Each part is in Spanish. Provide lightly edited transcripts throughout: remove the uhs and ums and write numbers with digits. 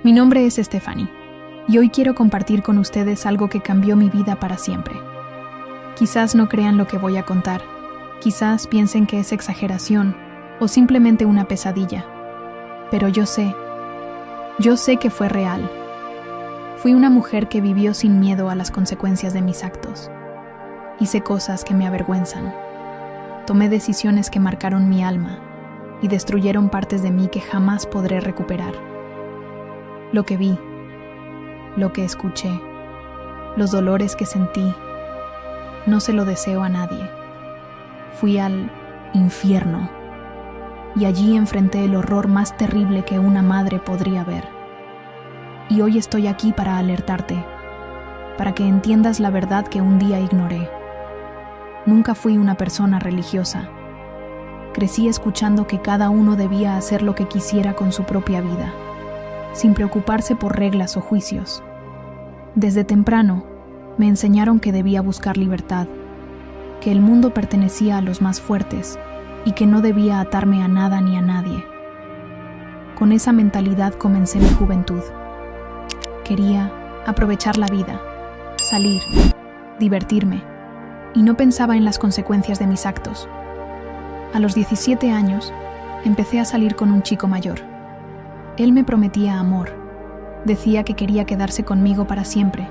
Mi nombre es Stephanie y hoy quiero compartir con ustedes algo que cambió mi vida para siempre. Quizás no crean lo que voy a contar, quizás piensen que es exageración o simplemente una pesadilla, pero yo sé que fue real. Fui una mujer que vivió sin miedo a las consecuencias de mis actos. Hice cosas que me avergüenzan. Tomé decisiones que marcaron mi alma y destruyeron partes de mí que jamás podré recuperar. Lo que vi, lo que escuché, los dolores que sentí, no se lo deseo a nadie. Fui al infierno y allí enfrenté el horror más terrible que una madre podría ver. Y hoy estoy aquí para alertarte, para que entiendas la verdad que un día ignoré. Nunca fui una persona religiosa. Crecí escuchando que cada uno debía hacer lo que quisiera con su propia vida, sin preocuparse por reglas o juicios. Desde temprano, me enseñaron que debía buscar libertad, que el mundo pertenecía a los más fuertes y que no debía atarme a nada ni a nadie. Con esa mentalidad comencé mi juventud. Quería aprovechar la vida, salir, divertirme, y no pensaba en las consecuencias de mis actos. A los 17 años, empecé a salir con un chico mayor. Él me prometía amor, decía que quería quedarse conmigo para siempre,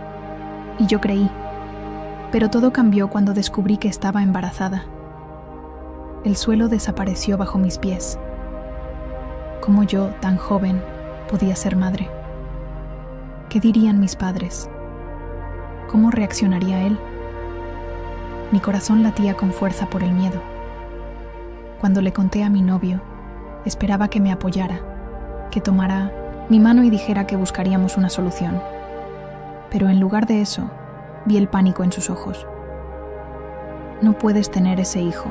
y yo creí. Pero todo cambió cuando descubrí que estaba embarazada. El suelo desapareció bajo mis pies. ¿Cómo yo, tan joven, podía ser madre? ¿Qué dirían mis padres? ¿Cómo reaccionaría él? Mi corazón latía con fuerza por el miedo. Cuando le conté a mi novio, esperaba que me apoyara, que tomara mi mano y dijera que buscaríamos una solución. Pero en lugar de eso, vi el pánico en sus ojos. No puedes tener ese hijo.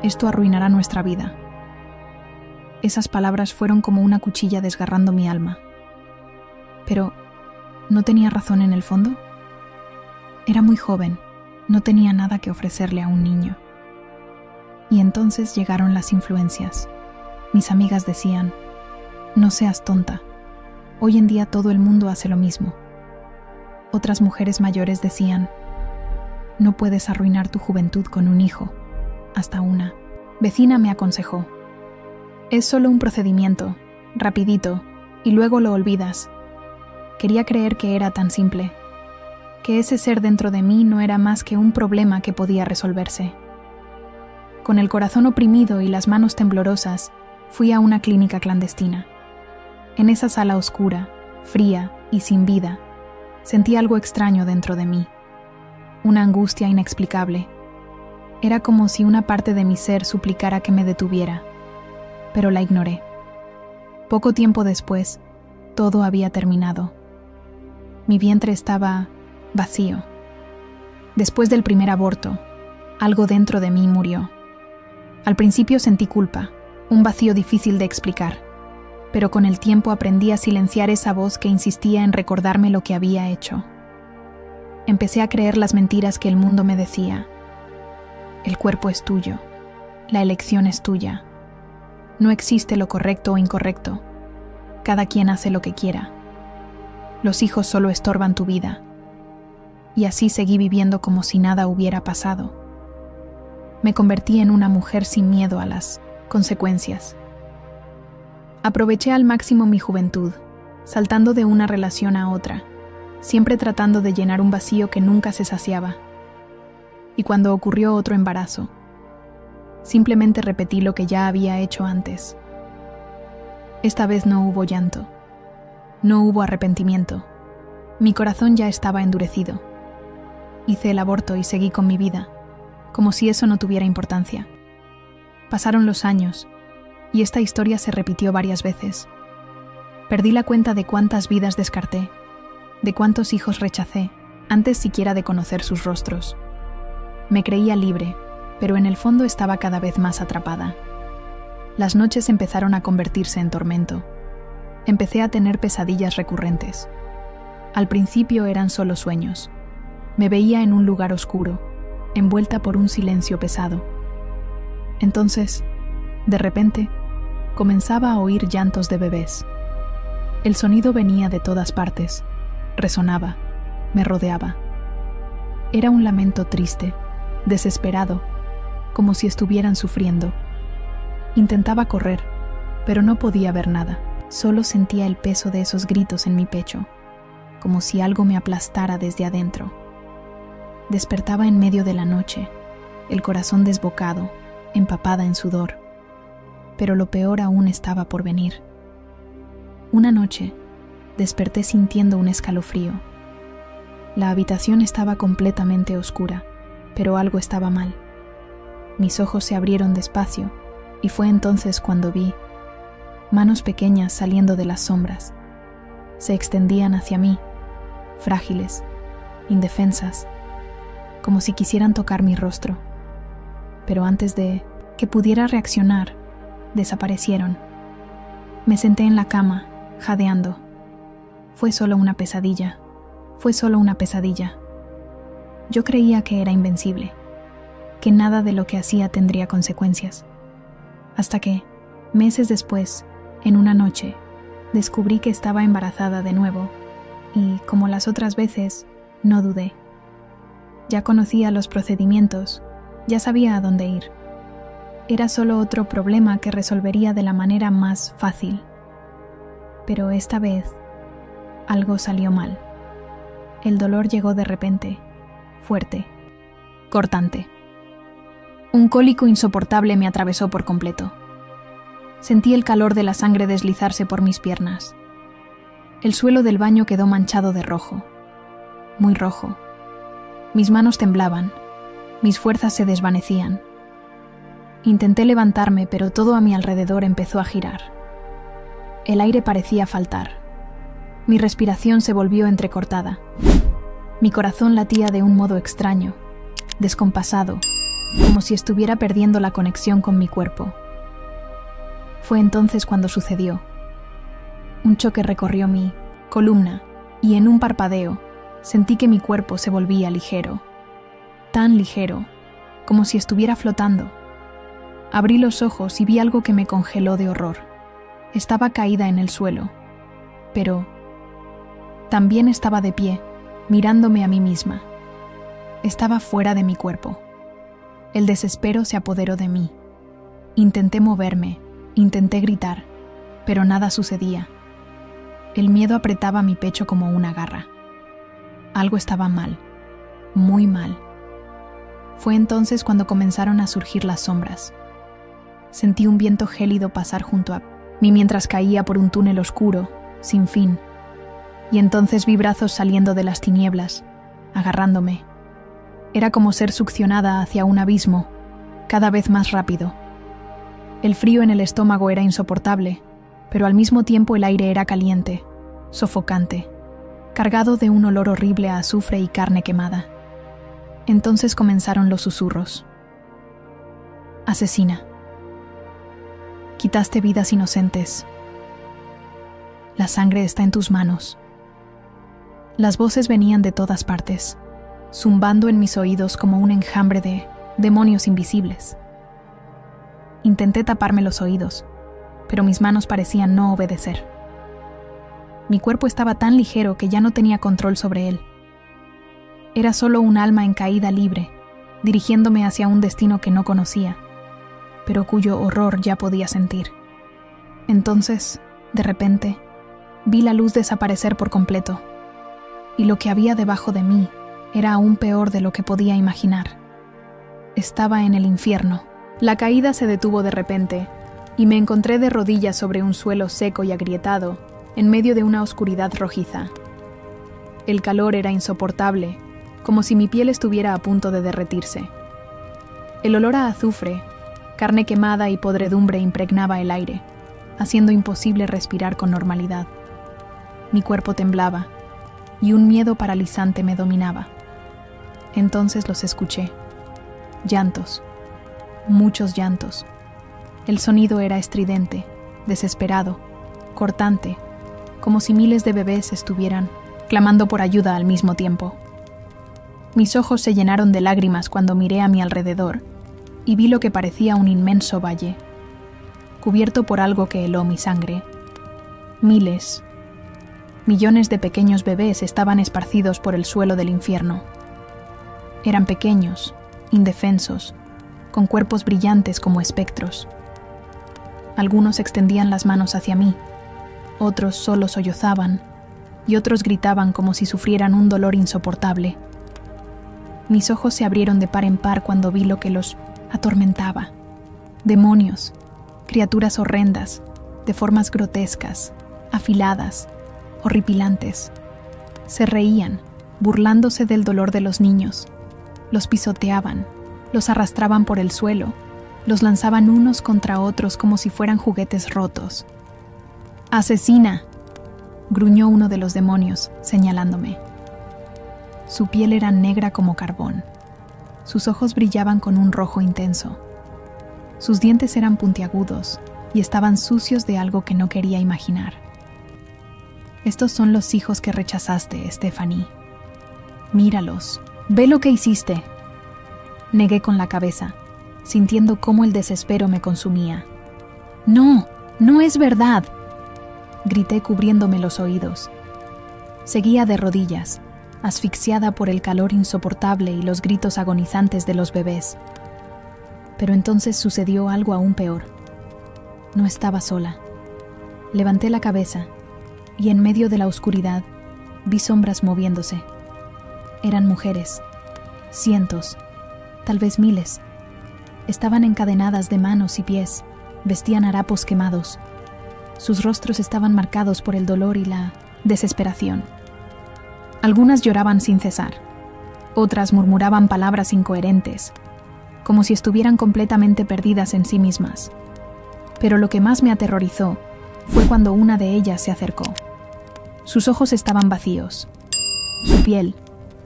Esto arruinará nuestra vida. Esas palabras fueron como una cuchilla desgarrando mi alma. Pero, ¿no tenía razón en el fondo? Era muy joven, no tenía nada que ofrecerle a un niño. Y entonces llegaron las influencias. Mis amigas decían: no seas tonta, hoy en día todo el mundo hace lo mismo. Otras mujeres mayores decían: no puedes arruinar tu juventud con un hijo. Hasta una vecina me aconsejó: es solo un procedimiento, rapidito, y luego lo olvidas. Quería creer que era tan simple, que ese ser dentro de mí no era más que un problema que podía resolverse. Con el corazón oprimido y las manos temblorosas, fui a una clínica clandestina. En esa sala oscura, fría y sin vida, sentí algo extraño dentro de mí, una angustia inexplicable. Era como si una parte de mi ser suplicara que me detuviera, pero la ignoré. Poco tiempo después, todo había terminado. Mi vientre estaba vacío. Después del primer aborto, algo dentro de mí murió. Al principio sentí culpa, un vacío difícil de explicar, pero con el tiempo aprendí a silenciar esa voz que insistía en recordarme lo que había hecho. Empecé a creer las mentiras que el mundo me decía. El cuerpo es tuyo, la elección es tuya. No existe lo correcto o incorrecto. Cada quien hace lo que quiera. Los hijos solo estorban tu vida. Y así seguí viviendo como si nada hubiera pasado. Me convertí en una mujer sin miedo a las consecuencias. Aproveché al máximo mi juventud, saltando de una relación a otra, siempre tratando de llenar un vacío que nunca se saciaba. Y cuando ocurrió otro embarazo, simplemente repetí lo que ya había hecho antes. Esta vez no hubo llanto, no hubo arrepentimiento. Mi corazón ya estaba endurecido. Hice el aborto y seguí con mi vida, como si eso no tuviera importancia. Pasaron los años, y esta historia se repitió varias veces. Perdí la cuenta de cuántas vidas descarté, de cuántos hijos rechacé, antes siquiera de conocer sus rostros. Me creía libre, pero en el fondo estaba cada vez más atrapada. Las noches empezaron a convertirse en tormento. Empecé a tener pesadillas recurrentes. Al principio eran solo sueños. Me veía en un lugar oscuro, envuelta por un silencio pesado. Entonces, de repente, comenzaba a oír llantos de bebés. El sonido venía de todas partes, resonaba, me rodeaba. Era un lamento triste, desesperado, como si estuvieran sufriendo. Intentaba correr, pero no podía ver nada. Solo sentía el peso de esos gritos en mi pecho, como si algo me aplastara desde adentro. Despertaba en medio de la noche, el corazón desbocado, empapada en sudor. Pero lo peor aún estaba por venir. Una noche, desperté sintiendo un escalofrío. La habitación estaba completamente oscura, pero algo estaba mal. Mis ojos se abrieron despacio, y fue entonces cuando vi manos pequeñas saliendo de las sombras. Se extendían hacia mí, frágiles, indefensas, como si quisieran tocar mi rostro. Pero antes de que pudiera reaccionar, desaparecieron. Me senté en la cama, jadeando. Fue solo una pesadilla. Fue solo una pesadilla. Yo creía que era invencible, que nada de lo que hacía tendría consecuencias. Hasta que, meses después, en una noche, descubrí que estaba embarazada de nuevo y, como las otras veces, no dudé. Ya conocía los procedimientos, ya sabía a dónde ir. Era solo otro problema que resolvería de la manera más fácil. Pero esta vez, algo salió mal. El dolor llegó de repente, fuerte, cortante. Un cólico insoportable me atravesó por completo. Sentí el calor de la sangre deslizarse por mis piernas. El suelo del baño quedó manchado de rojo, muy rojo. Mis manos temblaban, mis fuerzas se desvanecían. Intenté levantarme, pero todo a mi alrededor empezó a girar. El aire parecía faltar. Mi respiración se volvió entrecortada. Mi corazón latía de un modo extraño, descompasado, como si estuviera perdiendo la conexión con mi cuerpo. Fue entonces cuando sucedió. Un choque recorrió mi columna y en un parpadeo sentí que mi cuerpo se volvía ligero, tan ligero, como si estuviera flotando. Abrí los ojos y vi algo que me congeló de horror. Estaba caída en el suelo, pero también estaba de pie, mirándome a mí misma. Estaba fuera de mi cuerpo. El desespero se apoderó de mí. Intenté moverme, intenté gritar, pero nada sucedía. El miedo apretaba mi pecho como una garra. Algo estaba mal, muy mal. Fue entonces cuando comenzaron a surgir las sombras. Sentí un viento gélido pasar junto a mí mientras caía por un túnel oscuro, sin fin. Y entonces vi brazos saliendo de las tinieblas, agarrándome. Era como ser succionada hacia un abismo, cada vez más rápido. El frío en el estómago era insoportable, pero al mismo tiempo el aire era caliente, sofocante, cargado de un olor horrible a azufre y carne quemada. Entonces comenzaron los susurros. Asesina. Quitaste vidas inocentes. La sangre está en tus manos. Las voces venían de todas partes, zumbando en mis oídos como un enjambre de demonios invisibles. Intenté taparme los oídos, pero mis manos parecían no obedecer. Mi cuerpo estaba tan ligero que ya no tenía control sobre él. Era solo un alma en caída libre, dirigiéndome hacia un destino que no conocía, pero cuyo horror ya podía sentir. Entonces, de repente, vi la luz desaparecer por completo, y lo que había debajo de mí era aún peor de lo que podía imaginar. Estaba en el infierno. La caída se detuvo de repente, y me encontré de rodillas sobre un suelo seco y agrietado, en medio de una oscuridad rojiza. El calor era insoportable, como si mi piel estuviera a punto de derretirse. El olor a azufre, carne quemada y podredumbre impregnaba el aire, haciendo imposible respirar con normalidad. Mi cuerpo temblaba, y un miedo paralizante me dominaba. Entonces los escuché. Llantos. Muchos llantos. El sonido era estridente, desesperado, cortante, como si miles de bebés estuvieran clamando por ayuda al mismo tiempo. Mis ojos se llenaron de lágrimas cuando miré a mi alrededor y vi lo que parecía un inmenso valle, cubierto por algo que heló mi sangre. Miles, Millones de pequeños bebés estaban esparcidos por el suelo del infierno. Eran pequeños, indefensos, con cuerpos brillantes como espectros. Algunos extendían las manos hacia mí, otros solo sollozaban, y otros gritaban como si sufrieran un dolor insoportable. Mis ojos se abrieron de par en par cuando vi lo que los atormentaba. Demonios, criaturas horrendas, de formas grotescas, afiladas, horripilantes. Se reían, burlándose del dolor de los niños. Los pisoteaban, los arrastraban por el suelo, los lanzaban unos contra otros como si fueran juguetes rotos. ¡Asesina!, gruñó uno de los demonios, señalándome. Su piel era negra como carbón. Sus ojos brillaban con un rojo intenso. Sus dientes eran puntiagudos y estaban sucios de algo que no quería imaginar. Estos son los hijos que rechazaste, Stephanie. Míralos. Ve lo que hiciste. Negué con la cabeza, sintiendo cómo el desespero me consumía. No, no es verdad, grité cubriéndome los oídos. Seguía de rodillas, asfixiada por el calor insoportable y los gritos agonizantes de los bebés. Pero entonces sucedió algo aún peor. No estaba sola. Levanté la cabeza y en medio de la oscuridad vi sombras moviéndose. Eran mujeres, cientos, tal vez miles. Estaban encadenadas de manos y pies, vestían harapos quemados. Sus rostros estaban marcados por el dolor y la desesperación. Algunas lloraban sin cesar, otras murmuraban palabras incoherentes, como si estuvieran completamente perdidas en sí mismas. Pero lo que más me aterrorizó fue cuando una de ellas se acercó. Sus ojos estaban vacíos, su piel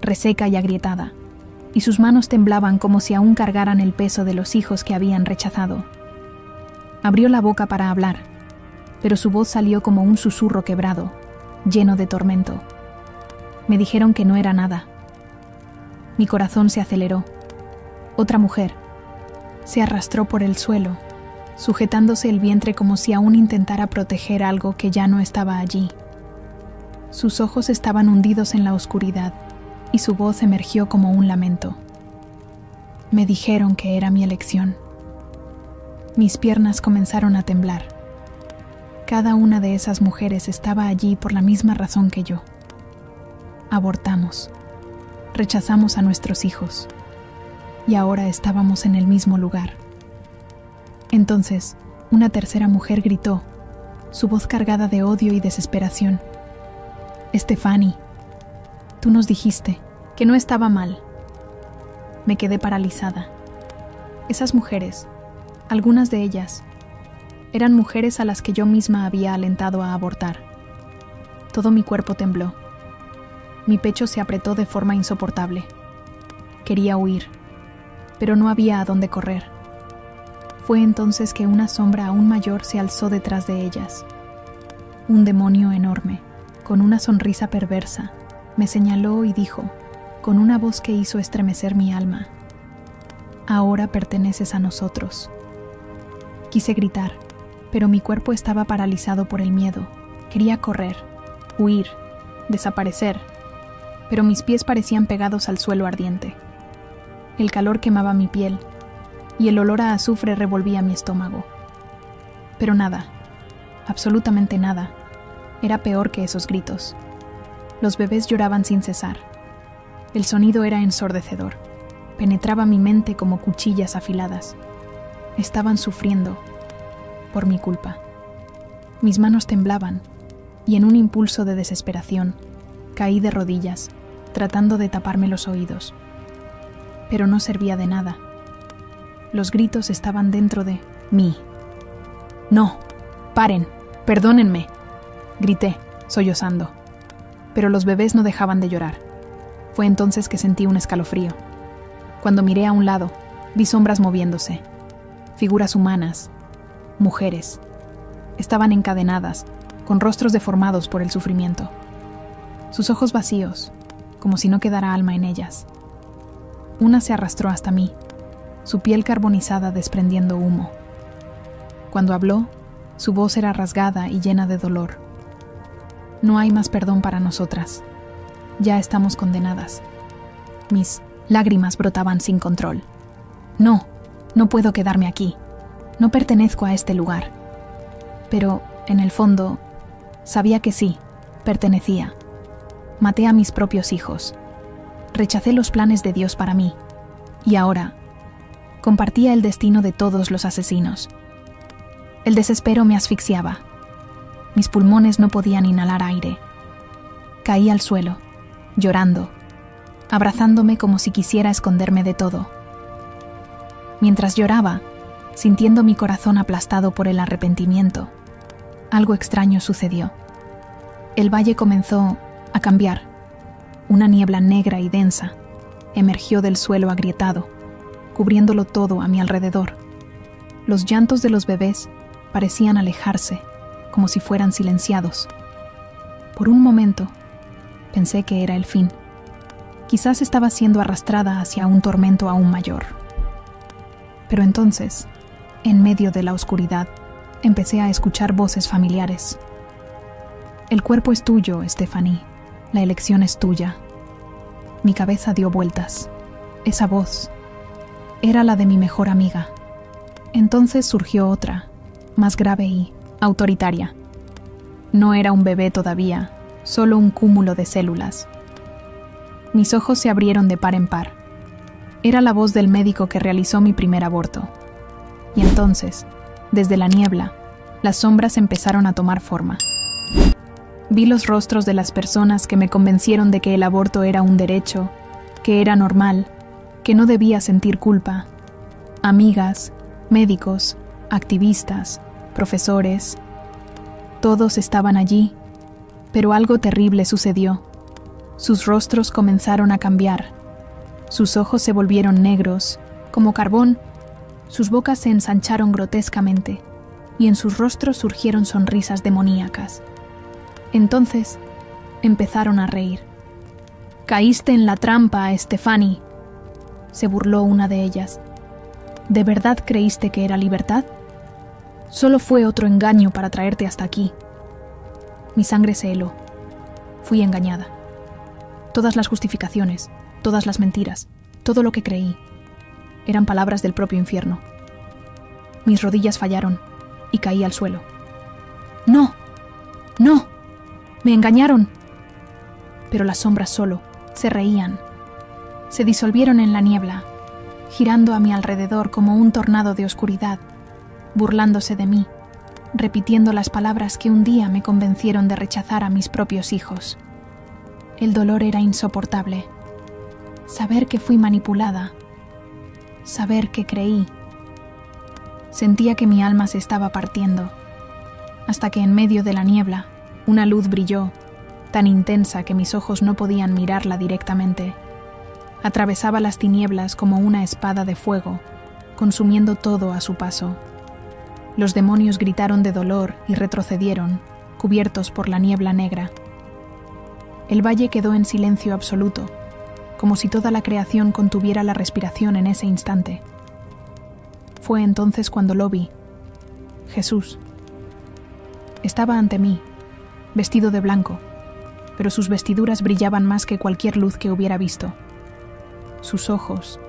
reseca y agrietada, y sus manos temblaban como si aún cargaran el peso de los hijos que habían rechazado. Abrió la boca para hablar, pero su voz salió como un susurro quebrado, lleno de tormento. Me dijeron que no era nada. Mi corazón se aceleró. Otra mujer se arrastró por el suelo, sujetándose el vientre como si aún intentara proteger algo que ya no estaba allí. Sus ojos estaban hundidos en la oscuridad y su voz emergió como un lamento. Me dijeron que era mi elección. Mis piernas comenzaron a temblar. Cada una de esas mujeres estaba allí por la misma razón que yo. Abortamos. Rechazamos a nuestros hijos. Y ahora estábamos en el mismo lugar. Entonces, una tercera mujer gritó, su voz cargada de odio y desesperación. Stephanie, tú nos dijiste que no estaba mal. Me quedé paralizada. Esas mujeres, algunas de ellas, eran mujeres a las que yo misma había alentado a abortar. Todo mi cuerpo tembló. Mi pecho se apretó de forma insoportable. Quería huir, pero no había a dónde correr. Fue entonces que una sombra aún mayor se alzó detrás de ellas. Un demonio enorme, con una sonrisa perversa, me señaló y dijo, con una voz que hizo estremecer mi alma: ahora perteneces a nosotros. Quise gritar, pero mi cuerpo estaba paralizado por el miedo. Quería correr, huir, desaparecer, pero mis pies parecían pegados al suelo ardiente. El calor quemaba mi piel, y el olor a azufre revolvía mi estómago. Pero nada, absolutamente nada, era peor que esos gritos. Los bebés lloraban sin cesar. El sonido era ensordecedor. Penetraba mi mente como cuchillas afiladas. Estaban sufriendo por mi culpa. Mis manos temblaban, y en un impulso de desesperación, caí de rodillas, tratando de taparme los oídos. Pero no servía de nada. Los gritos estaban dentro de mí. «No, paren, perdónenme», grité, sollozando. Pero los bebés no dejaban de llorar. Fue entonces que sentí un escalofrío. Cuando miré a un lado, vi sombras moviéndose. Figuras humanas, mujeres. Estaban encadenadas, con rostros deformados por el sufrimiento. Sus ojos vacíos, como si no quedara alma en ellas. Una se arrastró hasta mí, su piel carbonizada desprendiendo humo. Cuando habló, su voz era rasgada y llena de dolor. No hay más perdón para nosotras. Ya estamos condenadas. Mis lágrimas brotaban sin control. No, no puedo quedarme aquí. No pertenezco a este lugar. Pero, en el fondo, sabía que sí, pertenecía. Maté a mis propios hijos. Rechacé los planes de Dios para mí. Y ahora, compartía el destino de todos los asesinos. El desespero me asfixiaba. Mis pulmones no podían inhalar aire. Caí al suelo, llorando, abrazándome como si quisiera esconderme de todo. Mientras lloraba, sintiendo mi corazón aplastado por el arrepentimiento, algo extraño sucedió. El valle comenzó a cambiar. Una niebla negra y densa emergió del suelo agrietado, cubriéndolo todo a mi alrededor. Los llantos de los bebés parecían alejarse, como si fueran silenciados. Por un momento, pensé que era el fin. Quizás estaba siendo arrastrada hacia un tormento aún mayor. Pero entonces, en medio de la oscuridad, empecé a escuchar voces familiares. El cuerpo es tuyo, Stephanie. La elección es tuya. Mi cabeza dio vueltas. Esa voz era la de mi mejor amiga. Entonces surgió otra, más grave y autoritaria. No era un bebé todavía, solo un cúmulo de células. Mis ojos se abrieron de par en par. Era la voz del médico que realizó mi primer aborto. Y entonces, desde la niebla, las sombras empezaron a tomar forma. Vi los rostros de las personas que me convencieron de que el aborto era un derecho, que era normal, que no debía sentir culpa. Amigas, médicos, activistas, profesores. Todos estaban allí, pero algo terrible sucedió. Sus rostros comenzaron a cambiar. Sus ojos se volvieron negros, como carbón. Sus bocas se ensancharon grotescamente, y en sus rostros surgieron sonrisas demoníacas. Entonces, empezaron a reír. «Caíste en la trampa, Stephanie», se burló una de ellas. «¿De verdad creíste que era libertad? Solo fue otro engaño para traerte hasta aquí». Mi sangre se heló. Fui engañada. Todas las justificaciones, todas las mentiras, todo lo que creí, eran palabras del propio infierno. Mis rodillas fallaron y caí al suelo. «¡No! ¡No! ¡Me engañaron!». Pero las sombras solo se reían. Se disolvieron en la niebla, girando a mi alrededor como un tornado de oscuridad, burlándose de mí, repitiendo las palabras que un día me convencieron de rechazar a mis propios hijos. El dolor era insoportable. Saber que fui manipulada. Saber que creí. Sentía que mi alma se estaba partiendo, hasta que en medio de la niebla, una luz brilló, tan intensa que mis ojos no podían mirarla directamente. Atravesaba las tinieblas como una espada de fuego, consumiendo todo a su paso. Los demonios gritaron de dolor y retrocedieron, cubiertos por la niebla negra. El valle quedó en silencio absoluto, como si toda la creación contuviera la respiración en ese instante. Fue entonces cuando lo vi. Jesús. Estaba ante mí, vestido de blanco, pero sus vestiduras brillaban más que cualquier luz que hubiera visto. Sus ojos,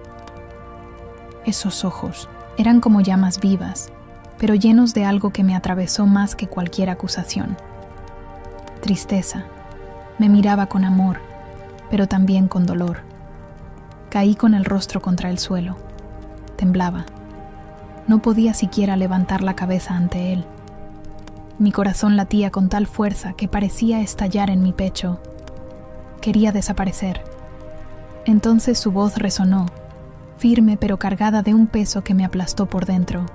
esos ojos, eran como llamas vivas, pero llenos de algo que me atravesó más que cualquier acusación. Tristeza. Me miraba con amor, pero también con dolor. Caí con el rostro contra el suelo. Temblaba. No podía siquiera levantar la cabeza ante él. Mi corazón latía con tal fuerza que parecía estallar en mi pecho. Quería desaparecer. Entonces su voz resonó, firme pero cargada de un peso que me aplastó por dentro.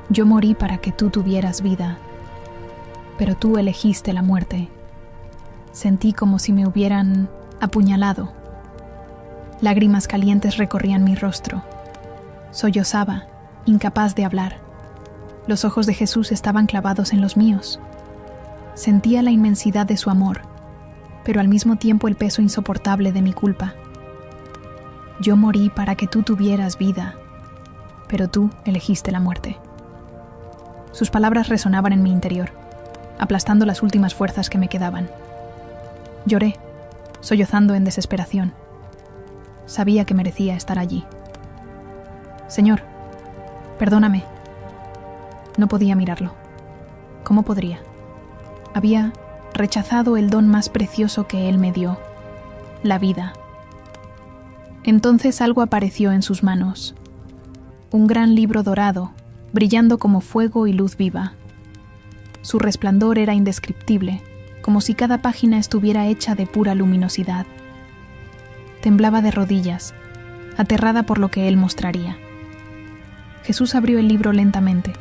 Yo morí para que tú tuvieras vida, pero tú elegiste la muerte. Sentí como si me hubieran apuñalado. Lágrimas calientes recorrían mi rostro. Sollozaba, incapaz de hablar. Los ojos de Jesús estaban clavados en los míos. Sentía la inmensidad de su amor, pero al mismo tiempo el peso insoportable de mi culpa. Yo morí para que tú tuvieras vida, pero tú elegiste la muerte. Sus palabras resonaban en mi interior. aplastando las últimas fuerzas que me quedaban. Lloré, sollozando en desesperación. Sabía que merecía estar allí. Señor, perdóname. No podía mirarlo. ¿Cómo podría? Había rechazado el don más precioso que Él me dio, la vida. Entonces algo apareció en sus manos. Un gran libro dorado, brillando como fuego y luz viva. Su resplandor era indescriptible, como si cada página estuviera hecha de pura luminosidad. Temblaba de rodillas, aterrada por lo que Él mostraría. Jesús abrió el libro lentamente,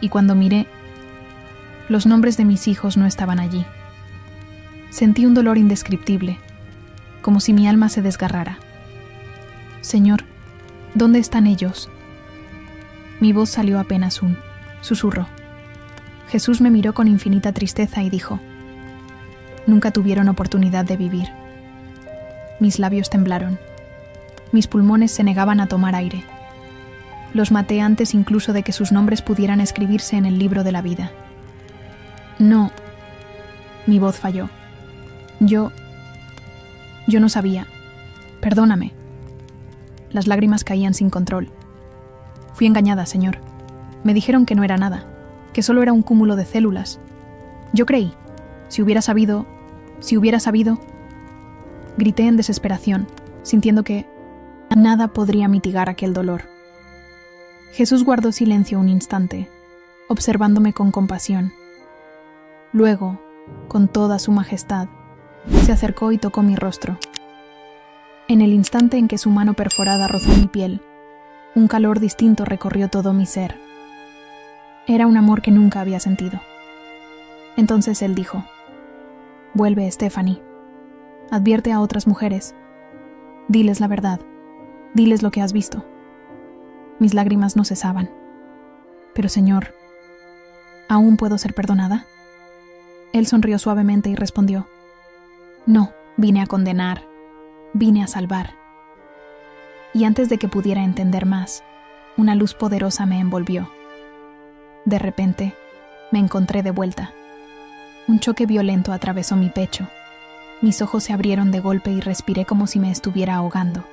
y cuando miré, los nombres de mis hijos no estaban allí. Sentí un dolor indescriptible, como si mi alma se desgarrara. Señor, ¿dónde están ellos? Mi voz salió apenas un susurro. Jesús me miró con infinita tristeza y dijo: nunca tuvieron oportunidad de vivir. Mis labios temblaron. Mis pulmones se negaban a tomar aire. Los maté antes incluso de que sus nombres pudieran escribirse en el libro de la vida. No. Mi voz falló. Yo no sabía. Perdóname. Las lágrimas caían sin control. Fui engañada, Señor. Me dijeron que no era nada, que solo era un cúmulo de células. Yo creí. Si hubiera sabido... Grité en desesperación, sintiendo que nada podría mitigar aquel dolor. Jesús guardó silencio un instante, observándome con compasión. Luego, con toda su majestad, se acercó y tocó mi rostro. En el instante en que su mano perforada rozó mi piel, un calor distinto recorrió todo mi ser. Era un amor que nunca había sentido. Entonces él dijo: vuelve, Stephanie. Advierte a otras mujeres. Diles la verdad. Diles lo que has visto. Mis lágrimas no cesaban. Pero, Señor, ¿aún puedo ser perdonada? Él sonrió suavemente y respondió: no, vine a condenar. Vine a salvar. Y antes de que pudiera entender más, una luz poderosa me envolvió. De repente, me encontré de vuelta. Un choque violento atravesó mi pecho. Mis ojos se abrieron de golpe y respiré como si me estuviera ahogando.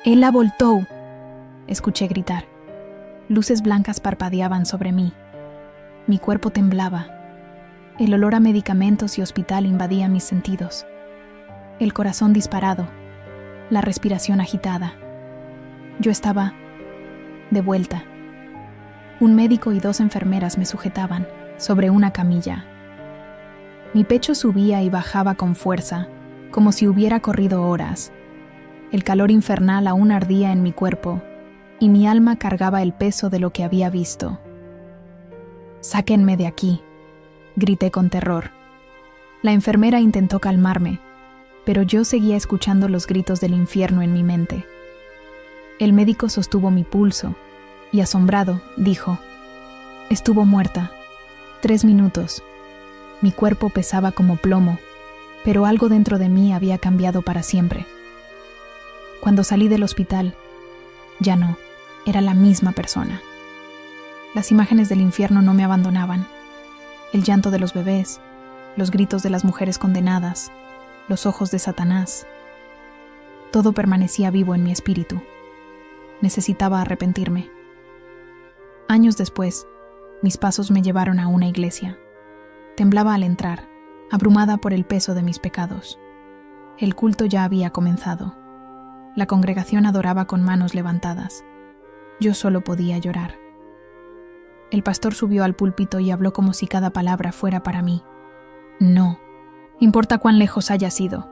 «¡Él la voltó!», escuché gritar. Luces blancas parpadeaban sobre mí. Mi cuerpo temblaba. El olor a medicamentos y hospital invadía mis sentidos. El corazón disparado, la respiración agitada. Yo estaba de vuelta. Un médico y 2 enfermeras me sujetaban sobre una camilla. Mi pecho subía y bajaba con fuerza, como si hubiera corrido horas. El calor infernal aún ardía en mi cuerpo, y mi alma cargaba el peso de lo que había visto. «Sáquenme de aquí», grité con terror. La enfermera intentó calmarme, pero yo seguía escuchando los gritos del infierno en mi mente. El médico sostuvo mi pulso y, asombrado, dijo: «Estuvo muerta. 3 minutos». Mi cuerpo pesaba como plomo, pero algo dentro de mí había cambiado para siempre. Cuando salí del hospital, ya no, era la misma persona. Las imágenes del infierno no me abandonaban. El llanto de los bebés, los gritos de las mujeres condenadas, los ojos de Satanás. Todo permanecía vivo en mi espíritu. Necesitaba arrepentirme. Años después, mis pasos me llevaron a una iglesia. Temblaba al entrar, abrumada por el peso de mis pecados. El culto ya había comenzado. La congregación adoraba con manos levantadas. Yo solo podía llorar. El pastor subió al púlpito y habló como si cada palabra fuera para mí. No, importa cuán lejos hayas ido.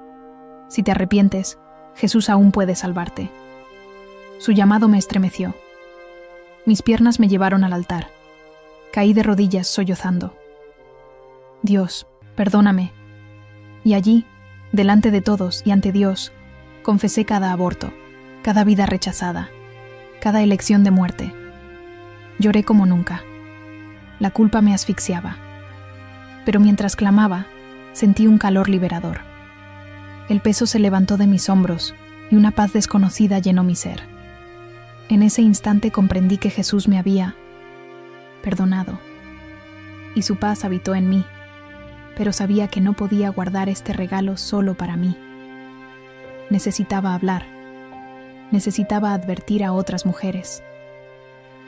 Si te arrepientes, Jesús aún puede salvarte. Su llamado me estremeció. Mis piernas me llevaron al altar. Caí de rodillas sollozando. Dios, perdóname. Y allí, delante de todos y ante Dios, confesé cada aborto, cada vida rechazada, cada elección de muerte. Lloré como nunca. La culpa me asfixiaba. Pero mientras clamaba, sentí un calor liberador. El peso se levantó de mis hombros y una paz desconocida llenó mi ser. En ese instante comprendí que Jesús me había perdonado. y su paz habitó en mí, pero sabía que no podía guardar este regalo solo para mí. Necesitaba hablar. Necesitaba advertir a otras mujeres.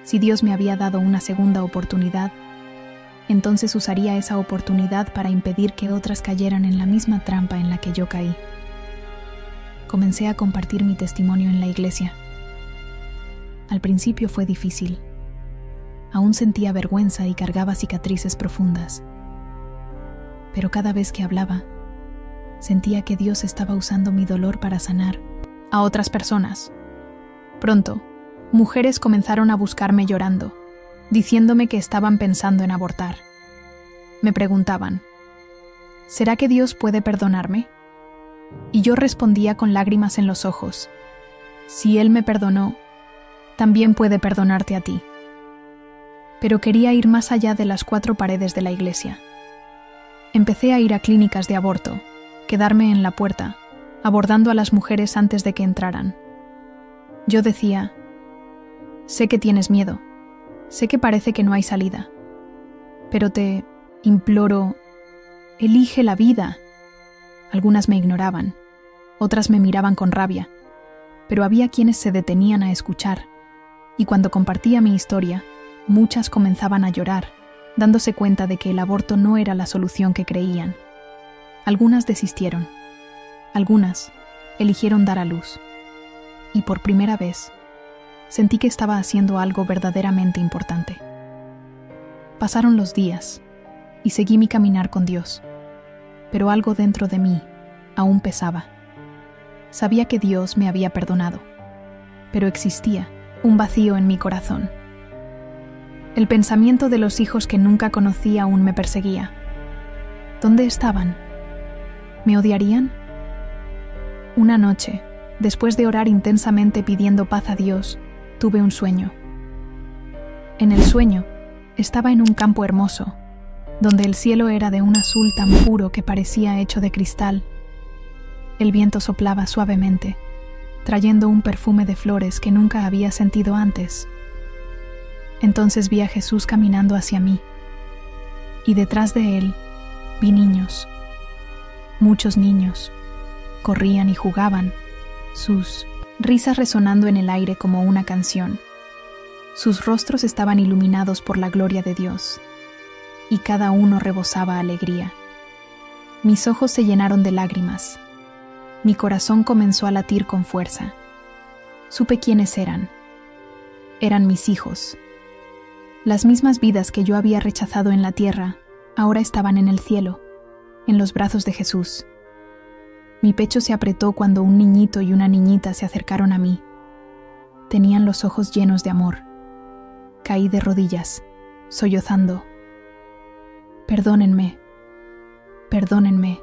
Si Dios me había dado una segunda oportunidad, entonces usaría esa oportunidad para impedir que otras cayeran en la misma trampa en la que yo caí. Comencé a compartir mi testimonio en la iglesia. Al principio fue difícil. Aún sentía vergüenza y cargaba cicatrices profundas. Pero cada vez que hablaba, sentía que Dios estaba usando mi dolor para sanar a otras personas. Pronto, mujeres comenzaron a buscarme llorando, diciéndome que estaban pensando en abortar. Me preguntaban, ¿será que Dios puede perdonarme? Y yo respondía con lágrimas en los ojos, si Él me perdonó, también puede perdonarte a ti. Pero quería ir más allá de las 4 paredes de la iglesia. Empecé a ir a clínicas de aborto, quedarme en la puerta, abordando a las mujeres antes de que entraran. Yo decía, sé que tienes miedo, sé que parece que no hay salida, pero te imploro, elige la vida. Algunas me ignoraban, otras me miraban con rabia, pero había quienes se detenían a escuchar, y cuando compartía mi historia, muchas comenzaban a llorar, dándose cuenta de que el aborto no era la solución que creían. Algunas desistieron, algunas eligieron dar a luz, y por primera vez sentí que estaba haciendo algo verdaderamente importante. Pasaron los días y seguí mi caminar con Dios, pero algo dentro de mí aún pesaba. Sabía que Dios me había perdonado, pero existía un vacío en mi corazón. El pensamiento de los hijos que nunca conocí aún me perseguía. ¿Dónde estaban? ¿Me odiarían? Una noche, después de orar intensamente pidiendo paz a Dios, tuve un sueño. En el sueño, estaba en un campo hermoso, donde el cielo era de un azul tan puro que parecía hecho de cristal. El viento soplaba suavemente, trayendo un perfume de flores que nunca había sentido antes. Entonces vi a Jesús caminando hacia mí, y detrás de él vi niños. Muchos niños. Corrían y jugaban, sus risas resonando en el aire como una canción. Sus rostros estaban iluminados por la gloria de Dios, y cada uno rebosaba alegría. Mis ojos se llenaron de lágrimas. Mi corazón comenzó a latir con fuerza. Supe quiénes eran. Eran mis hijos. Las mismas vidas que yo había rechazado en la tierra, ahora estaban en el cielo, en los brazos de Jesús. Mi pecho se apretó cuando un niñito y una niñita se acercaron a mí. Tenían los ojos llenos de amor. Caí de rodillas, sollozando. Perdónenme, perdónenme.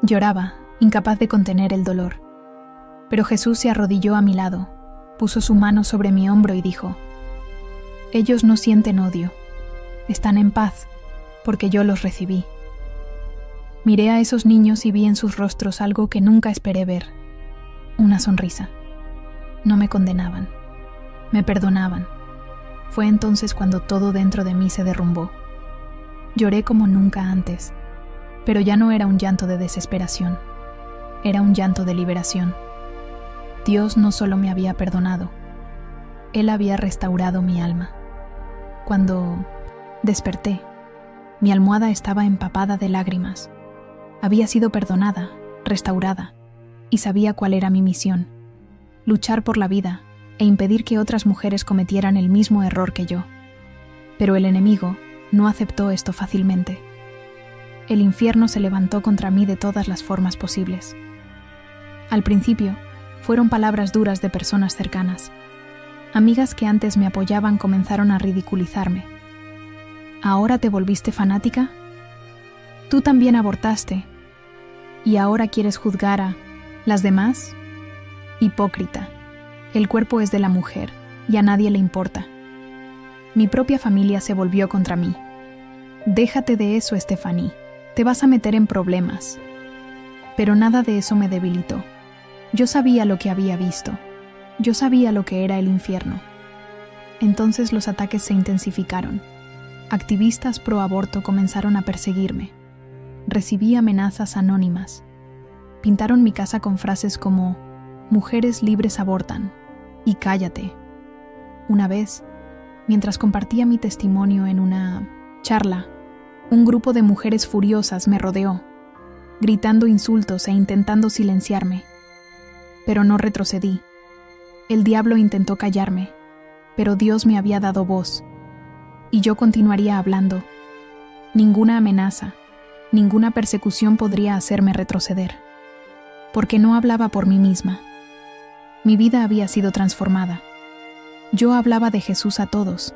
Lloraba, incapaz de contener el dolor. Pero Jesús se arrodilló a mi lado, puso su mano sobre mi hombro y dijo, ellos no sienten odio, están en paz, porque yo los recibí. Miré a esos niños y vi en sus rostros algo que nunca esperé ver, una sonrisa. No me condenaban, me perdonaban. Fue entonces cuando todo dentro de mí se derrumbó. Lloré como nunca antes, pero ya no era un llanto de desesperación, era un llanto de liberación. Dios no solo me había perdonado, Él había restaurado mi alma. Cuando desperté, mi almohada estaba empapada de lágrimas. Había sido perdonada, restaurada, y sabía cuál era mi misión: luchar por la vida e impedir que otras mujeres cometieran el mismo error que yo. Pero el enemigo no aceptó esto fácilmente. El infierno se levantó contra mí de todas las formas posibles. Al principio, fueron palabras duras de personas cercanas. Amigas que antes me apoyaban comenzaron a ridiculizarme. ¿Ahora te volviste fanática? Tú también abortaste. ¿Y ahora quieres juzgar a las demás? Hipócrita. El cuerpo es de la mujer y a nadie le importa. Mi propia familia se volvió contra mí. Déjate de eso, Stephanie. Te vas a meter en problemas. Pero nada de eso me debilitó. Yo sabía lo que había visto. Yo sabía lo que era el infierno. Entonces los ataques se intensificaron. activistas pro aborto comenzaron a perseguirme. Recibí amenazas anónimas. Pintaron mi casa con frases como «Mujeres libres abortan» y «Cállate». Una vez, mientras compartía mi testimonio en una charla, un grupo de mujeres furiosas me rodeó, gritando insultos e intentando silenciarme. Pero no retrocedí. El diablo intentó callarme, pero Dios me había dado voz, y yo continuaría hablando. Ninguna amenaza, ninguna persecución podría hacerme retroceder, porque no hablaba por mí misma. Mi vida había sido transformada. Yo hablaba de Jesús a todos,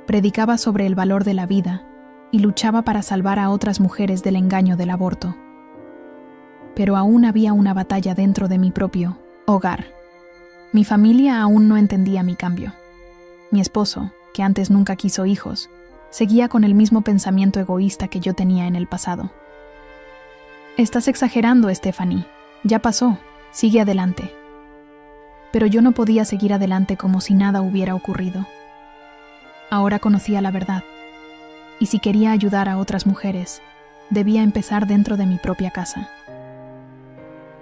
predicaba sobre el valor de la vida y luchaba para salvar a otras mujeres del engaño del aborto. Pero aún había una batalla dentro de mi propio hogar. Mi familia aún no entendía mi cambio. Mi esposo, que antes nunca quiso hijos, seguía con el mismo pensamiento egoísta que yo tenía en el pasado. «Estás exagerando, Stephanie. Ya pasó. Sigue adelante». Pero yo no podía seguir adelante como si nada hubiera ocurrido. Ahora conocía la verdad, y si quería ayudar a otras mujeres, debía empezar dentro de mi propia casa.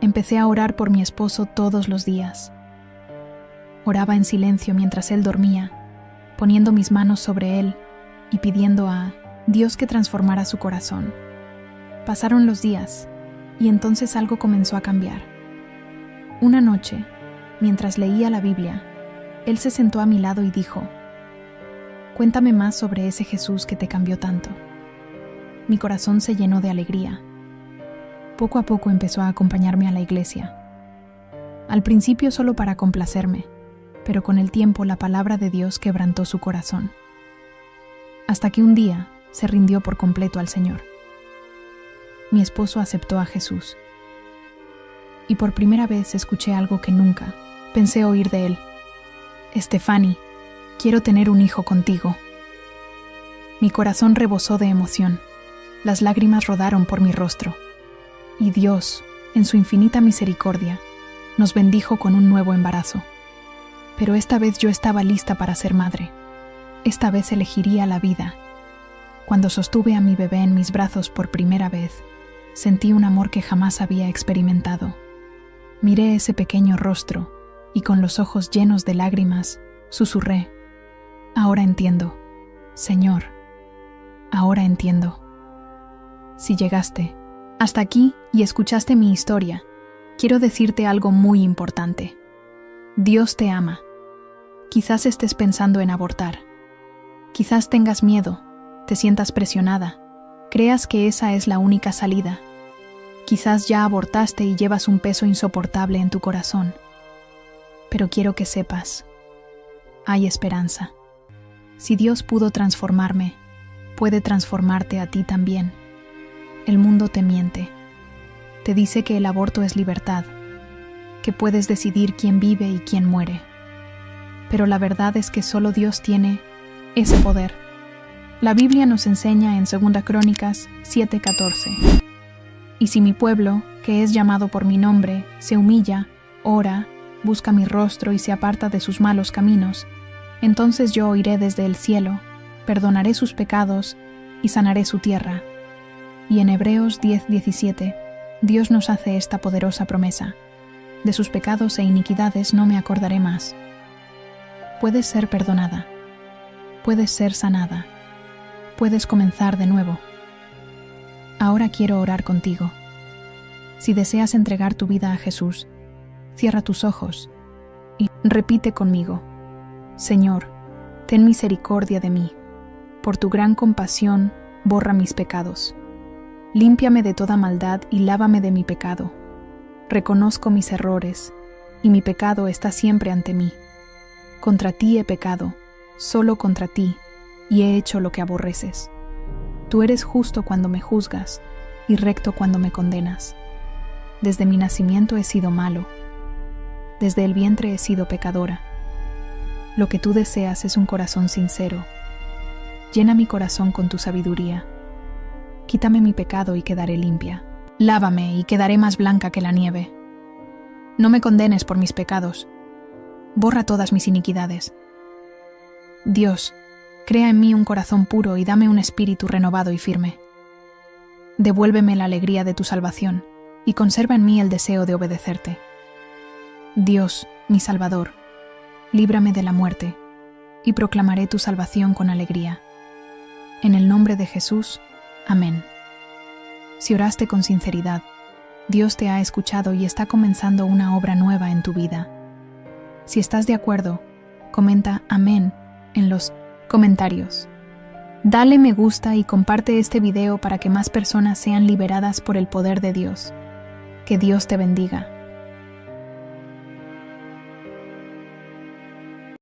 Empecé a orar por mi esposo todos los días. Oraba en silencio mientras él dormía, poniendo mis manos sobre él y pidiendo a Dios que transformara su corazón. Pasaron los días, y entonces algo comenzó a cambiar. Una noche, mientras leía la Biblia, él se sentó a mi lado y dijo: «Cuéntame más sobre ese Jesús que te cambió tanto». Mi corazón se llenó de alegría. Poco a poco empezó a acompañarme a la iglesia. Al principio solo para complacerme, pero con el tiempo la palabra de Dios quebrantó su corazón. Hasta que un día se rindió por completo al Señor. Mi esposo aceptó a Jesús. Y por primera vez escuché algo que nunca pensé oír de él: «Stephanie, quiero tener un hijo contigo». Mi corazón rebosó de emoción. Las lágrimas rodaron por mi rostro. Y Dios, en su infinita misericordia, nos bendijo con un nuevo embarazo. Pero esta vez yo estaba lista para ser madre. Esta vez elegiría la vida. Cuando sostuve a mi bebé en mis brazos por primera vez, sentí un amor que jamás había experimentado. Miré ese pequeño rostro y con los ojos llenos de lágrimas, susurré: «Ahora entiendo, Señor, ahora entiendo». Si llegaste hasta aquí y escuchaste mi historia, quiero decirte algo muy importante. Dios te ama. Quizás estés pensando en abortar. Quizás tengas miedo, te sientas presionada, creas que esa es la única salida. Quizás ya abortaste y llevas un peso insoportable en tu corazón. Pero quiero que sepas, hay esperanza. Si Dios pudo transformarme, puede transformarte a ti también. El mundo te miente. Te dice que el aborto es libertad, que puedes decidir quién vive y quién muere. Pero la verdad es que solo Dios tiene ese poder. La Biblia nos enseña en 2 Crónicas 7:14. «Y si mi pueblo, que es llamado por mi nombre, se humilla, ora, busca mi rostro y se aparta de sus malos caminos, entonces yo oiré desde el cielo, perdonaré sus pecados y sanaré su tierra». Y en Hebreos 10:17, Dios nos hace esta poderosa promesa: «De sus pecados e iniquidades no me acordaré más». Puedes ser perdonada. Puedes ser sanada. Puedes comenzar de nuevo. Ahora quiero orar contigo. Si deseas entregar tu vida a Jesús, cierra tus ojos y repite conmigo: «Señor, ten misericordia de mí. Por tu gran compasión, borra mis pecados. Límpiame de toda maldad y lávame de mi pecado. Reconozco mis errores, y mi pecado está siempre ante mí. Contra ti he pecado, solo contra ti, y he hecho lo que aborreces. Tú eres justo cuando me juzgas, y recto cuando me condenas. Desde mi nacimiento he sido malo. Desde el vientre he sido pecadora. Lo que tú deseas es un corazón sincero. Llena mi corazón con tu sabiduría. Quítame mi pecado y quedaré limpia. Lávame y quedaré más blanca que la nieve. No me condenes por mis pecados. Borra todas mis iniquidades. Dios, Crea en mí un corazón puro y dame un espíritu renovado y firme. Devuélveme la alegría de tu salvación y conserva en mí el deseo de obedecerte. Dios, mi Salvador, líbrame de la muerte y proclamaré tu salvación con alegría. En el nombre de Jesús, amén. Si oraste con sinceridad, Dios te ha escuchado y está comenzando una obra nueva en tu vida. Si estás de acuerdo, comenta amén en los comentarios. Dale me gusta y comparte este video para que más personas sean liberadas por el poder de Dios. Que Dios te bendiga.